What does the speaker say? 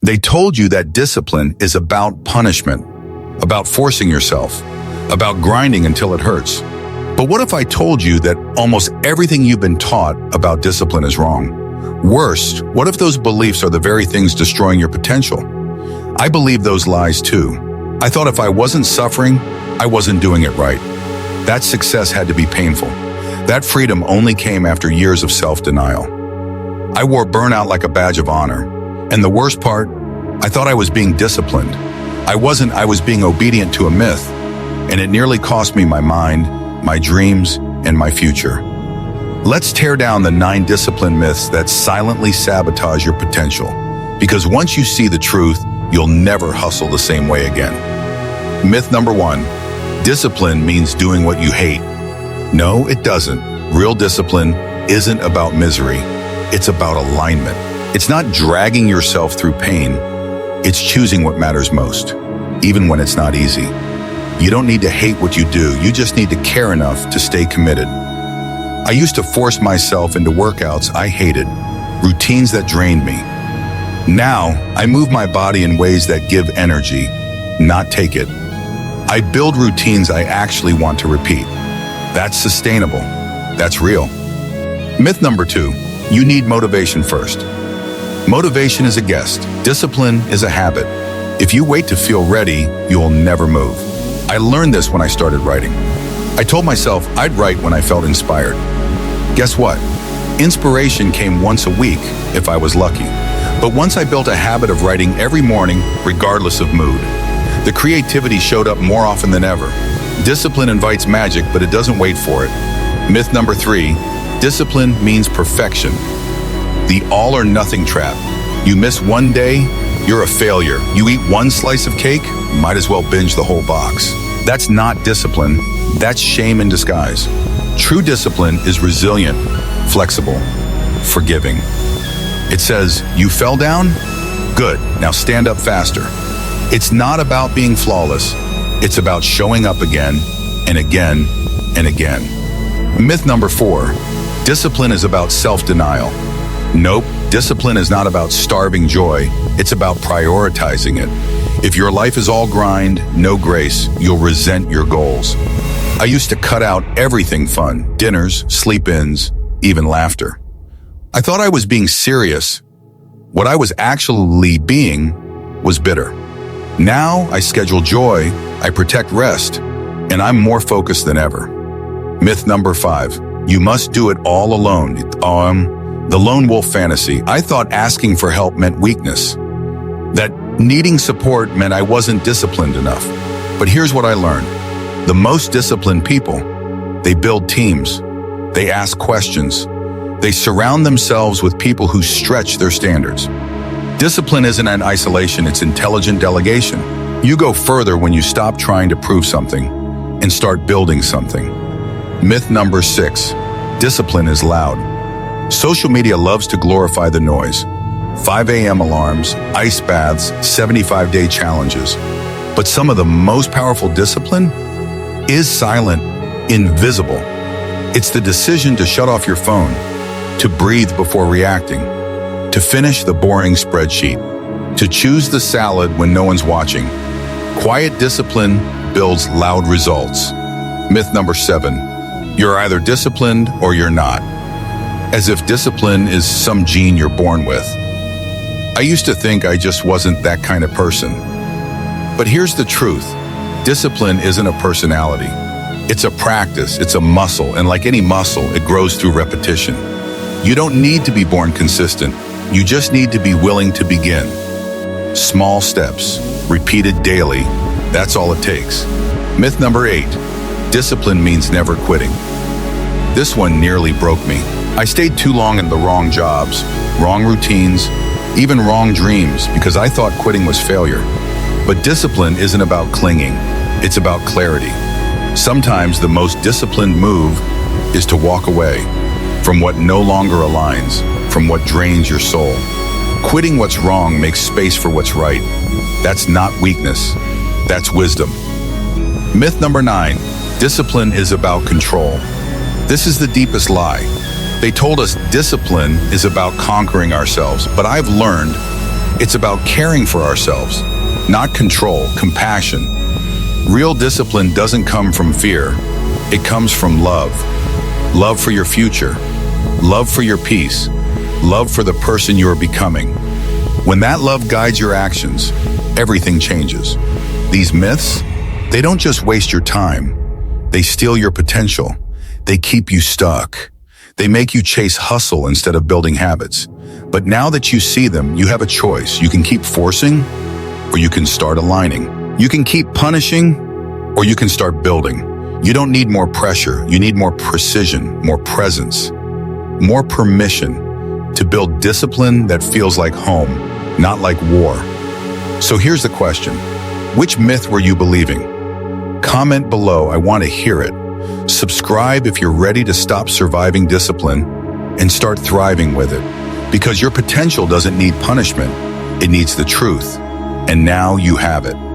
They told you that discipline is about punishment, about forcing yourself, about grinding until it hurts. But what if I told you that almost everything you've been taught about discipline is wrong? Worse, what if those beliefs are the very things destroying your potential? I believe those lies too. I thought if I wasn't suffering, I wasn't doing it right. That success had to be painful. That freedom only came after years of self-denial. I wore burnout like a badge of honor. And the worst part, I thought I was being disciplined. I wasn't, I was being obedient to a myth. And it nearly cost me my mind, my dreams, and my future. Let's tear down the 9 discipline myths that silently sabotage your potential. Because once you see the truth, you'll never hustle the same way again. Myth number 1, discipline means doing what you hate. No, it doesn't. Real discipline isn't about misery. It's about alignment. It's not dragging yourself through pain. It's choosing what matters most, even when it's not easy. You don't need to hate what you do. You just need to care enough to stay committed. I used to force myself into workouts I hated, routines that drained me. Now, I move my body in ways that give energy, not take it. I build routines I actually want to repeat. That's sustainable. That's real. Myth number 2, you need motivation first. Motivation is a guest. Discipline is a habit. If you wait to feel ready, you'll never move. I learned this when I started writing. I told myself I'd write when I felt inspired. Guess what? Inspiration came once a week if I was lucky. But once I built a habit of writing every morning, regardless of mood, the creativity showed up more often than ever. Discipline invites magic, but it doesn't wait for it. Myth number 3, discipline means perfection. The all or nothing trap. You miss one day, you're a failure. You eat one slice of cake, might as well binge the whole box. That's not discipline. That's shame in disguise. True discipline is resilient, flexible, forgiving. It says, you fell down? Good, now stand up faster. It's not about being flawless. It's about showing up again and again and again. Myth number 4, discipline is about self-denial. Nope, discipline is not about starving joy. It's about prioritizing it. If your life is all grind, no grace, you'll resent your goals. I used to cut out everything fun, dinners, sleep-ins, even laughter. I thought I was being serious. What I was actually being was bitter. Now I schedule joy, I protect rest, and I'm more focused than ever. Myth number 5, you must do it all alone. The lone wolf fantasy. I thought asking for help meant weakness. That needing support meant I wasn't disciplined enough. But here's what I learned. The most disciplined people, they build teams. They ask questions. They surround themselves with people who stretch their standards. Discipline isn't an isolation, it's intelligent delegation. You go further when you stop trying to prove something and start building something. Myth number 6, discipline is loud. Social media loves to glorify the noise. 5 a.m. alarms, ice baths, 75-day challenges. But some of the most powerful discipline is silent, invisible. It's the decision to shut off your phone, to breathe before reacting, to finish the boring spreadsheet, to choose the salad when no one's watching. Quiet discipline builds loud results. Myth number 7, you're either disciplined or you're not. As if discipline is some gene you're born with. I used to think I just wasn't that kind of person. But here's the truth. Discipline isn't a personality. It's a practice, it's a muscle, and like any muscle, it grows through repetition. You don't need to be born consistent. You just need to be willing to begin. Small steps, repeated daily, that's all it takes. Myth number 8, discipline means never quitting. This one nearly broke me. I stayed too long in the wrong jobs, wrong routines, even wrong dreams because I thought quitting was failure. But discipline isn't about clinging, it's about clarity. Sometimes the most disciplined move is to walk away from what no longer aligns, from what drains your soul. Quitting what's wrong makes space for what's right. That's not weakness, that's wisdom. Myth number 9, discipline is about control. This is the deepest lie. They told us discipline is about conquering ourselves, but I've learned It's about caring for ourselves, not control, compassion. Real discipline doesn't come from fear. It comes from love. Love for your future. Love for your peace. Love for the person you are becoming. When that love guides your actions, everything changes. These myths, they don't just waste your time. They steal your potential. They keep you stuck. They make you chase hustle instead of building habits. But now that you see them, you have a choice. You can keep forcing, or you can start aligning. You can keep punishing, or you can start building. You don't need more pressure. You need more precision, more presence, more permission to build discipline that feels like home, not like war. So here's the question. Which myth were you believing? Comment below. I want to hear it. Subscribe if you're ready to stop surviving discipline and start thriving with it. Because your potential doesn't need punishment. It needs the truth. And now you have it.